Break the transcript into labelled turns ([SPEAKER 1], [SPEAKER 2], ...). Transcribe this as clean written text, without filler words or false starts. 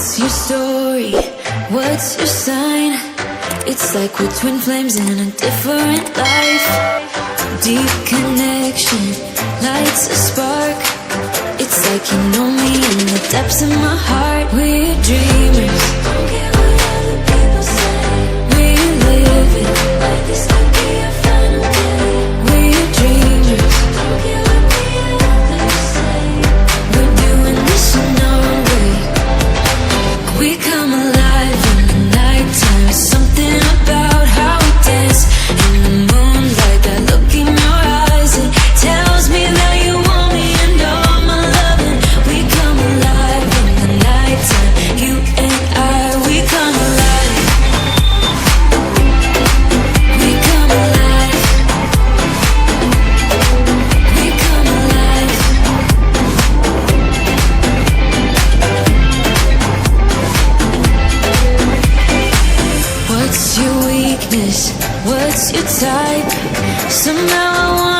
[SPEAKER 1] What's your story? What's your sign? It's like we're twin flames in a different life. Deep connection lights a spark. It's like you know me in the depths of my heart. We're dreamers, don't care what other people say. We live it like this could be our final day. We're dreamers, don't care what the others say. We're doing this in our way. We come alive in the nighttime. It's something about how we dance in the moonlight. That look in your eyes, it tells me that you want me and all my loving. We come alive in the nighttime. You and I, we come alive. We come alive. We come alive. What's your weakness? What's your type? Somehow I want